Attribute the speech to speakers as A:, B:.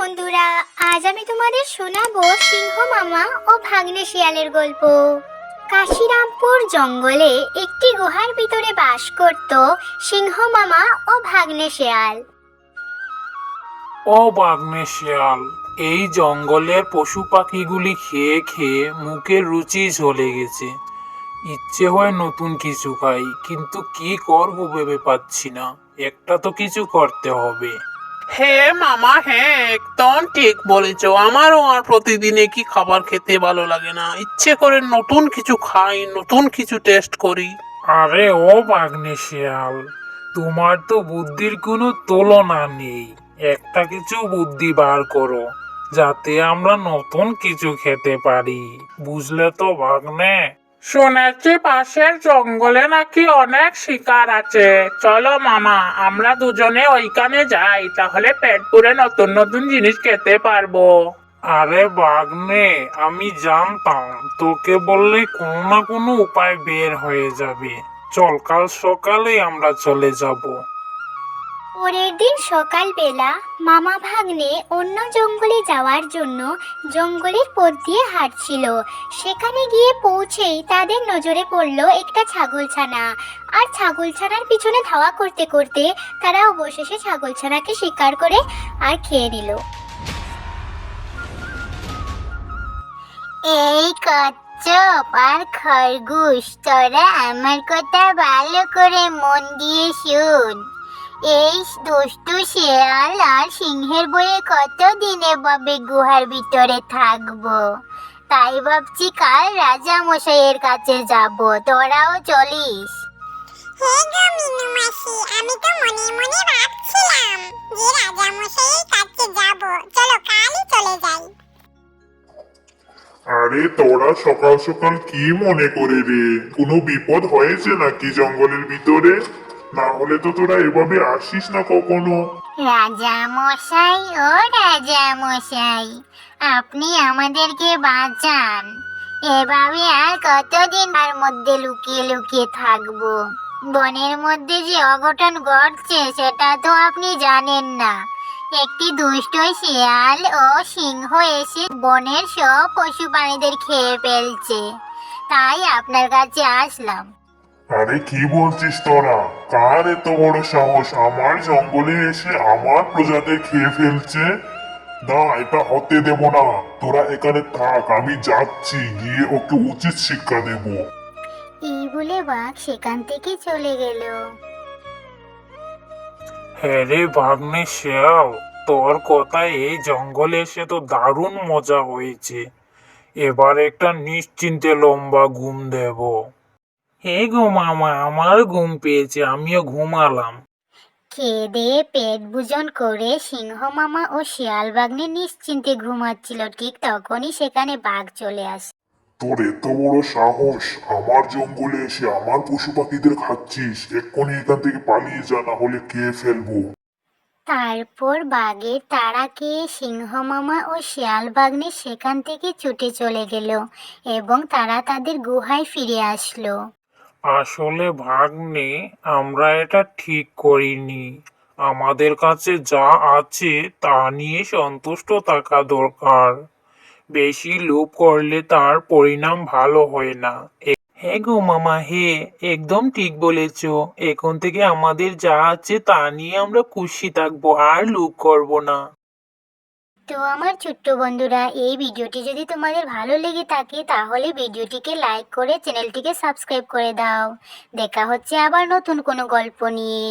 A: বন্ধুরা, আজ আমি তোমাদের শোনাবো সিংহ মামা ও ভাগ্নে শিয়ালের গল্প। কাশিরামপুর জঙ্গলে একটি গুহার ভিতরে বাস করত সিংহ মামা ও ভাগ্নে শিয়াল।
B: ও বাঘনে শিয়াল, এই জঙ্গলের পশু পাখিগুলি খেয়ে খেয়ে মুখের রুচি চলে গেছে। ইচ্ছে হয় নতুন কিছু খাই, কিন্তু কি করবো ভেবে পাচ্ছি না। একটা তো কিছু করতে হবে।
C: হ্যাঁ মামা, হ্যাঁ একদম ঠিক বলেছো। আমারও আর প্রতিদিনে কি খাবার খেতে ভালো লাগে না, ইচ্ছে করে নতুন কিছু খাই, নতুন কিছু টেস্ট করি।
B: আরে ও বাঘনে শিয়াল, তোমার তো বুদ্ধির কোনো তুলনা নেই। একটা কিছু বুদ্ধি বার করো, যাতে আমরা নতুন কিছু খেতে পারি। বুঝলে তো বাঘনে?
C: শুনেছি পাশের জঙ্গলে নাকি অনেক শিকার আছে। চলো মামা, আমরা দুজনে ওইখানে যাই, তাহলে পেট পুরে নতুন নতুন জিনিস খেতে পারবো।
B: আরে বাঘনে, আমি জানতাম তোকে বললে কোনো না কোনো উপায় বের হয়ে যাবে। চল, কাল সকালে আমরা চলে যাব।
A: পরের দিন সকালবেলা মামা ভাগ্নে অন্য জঙ্গলে যাওয়ার জন্য জঙ্গলের পথ দিয়ে হাঁটছিল। সেখানে গিয়ে পৌঁছেই তাদের নজরে পড়ল একটা ছাগলছানা। আর ছাগলছানার পিছনে ধাওয়া করতে করতে তারা অবশেষে ছাগলছানাকে শিকার করে আর খেয়ে নিল। এই কচ্ছপ আর খরগোশ, তোরা আমার কথা ভালো করে মন দিয়ে শোন। এই দুষ্টু শেয়াল আর সিংহের বয়ে কতদিন এভাবে গুহার ভিতরে থাকবো। তাই ভাবছি কাল রাজা মশাইয়ের কাছে যাব, তোরাও চলিস।
D: হ্যাঁ গো মিনু মাসি, আমি তো মনে মনে ভাবছিলাম যে রাজা মশাইয়ের কাছে যাব। চলো কালই চলে যাই।
E: আরে তোরা সকাল সকাল কি মনে করে রে? কোনো বিপদ হয়েছে নাকি জঙ্গলের ভিতরে? না হলে তো তোরা এভাবে আসিস না কখনো।
A: রাজা মশাই, ও রাজা মশাই, আপনি আমাদেরকে বাঁচান। এভাবে আর কতদিন তার মধ্যে লুকিয়ে লুকিয়ে থাকবো? বনের মধ্যে যে অঘটন ঘটছে সেটা তো আপনি জানেন না। একটি দুষ্ট শিয়াল ও সিংহ এসে বনের সব পশু প্রাণীদের খেয়ে ফেলছে, তাই আপনার কাছে আসলাম।
E: আরে কি বলছিস তোরা? কার এত বড় সাহস আমার জঙ্গলে এসে আমার প্রজাদের খেয়ে ফেলছে? না, এটা হতে দেব না। তোরা এখানে থাক, আমি যাচ্ছি, গিয়ে ওকে উচিত শিক্ষা দেব।
A: এই বলে বাঘ সেখান থেকে চলে গেল।
B: হ্যাঁ রে বাঘনে শিয়াল, তোর কথায় এই জঙ্গলে এসে তো দারুণ মজা হয়েছে। এবার একটা নিশ্চিন্তে লম্বা ঘুম দেব। হে গো মামা, আমার ঘুম পেয়েছে, আমিও ঘুমালাম।
A: খেয়ে দিয়ে পেট ভোজন করে সিংহ মামা ও শিয়াল বাঘনে নিশ্চিন্তে ঘুমাচ্ছিল। ঠিক তখনই সেখানে বাঘ চলে আসে।
E: তোর এত বড় সাহস, আমার জঙ্গলে এসে আমার পশু পাখিদের খাচ্ছিস? এক্ষুনি এখান থেকে পালিয়ে যা, না হলে খেয়ে ফেলবো।
A: তারপর বাঘের তাড়া খেয়ে সিংহ মামা ও শিয়াল বাঘনে সেখান থেকে ছুটে চলে গেল এবং তারা তাদের গুহায় ফিরে আসলো।
B: আসলে ভাগ্নে, আমরা এটা ঠিক করিনি। আমাদের কাছে যা আছে তা নিয়ে সন্তুষ্ট থাকা দরকার। বেশি লোভ করলে তার পরিণাম ভালো হয় না। হ্যাঁ গো মামা, হে একদম ঠিক বলেছ। এখন থেকে আমাদের যা আছে তা নিয়ে আমরা খুশি থাকবো, আর লোভ করব না।
A: তো আমার ছোট্ট বন্ধুরা, এই ভিডিওটি যদি তোমাদের ভালো লেগে থাকে তাহলে ভিডিওটিকে লাইক করে চ্যানেলটিকে সাবস্ক্রাইব করে দাও। দেখা হচ্ছে আবার নতুন কোনো গল্প নিয়ে।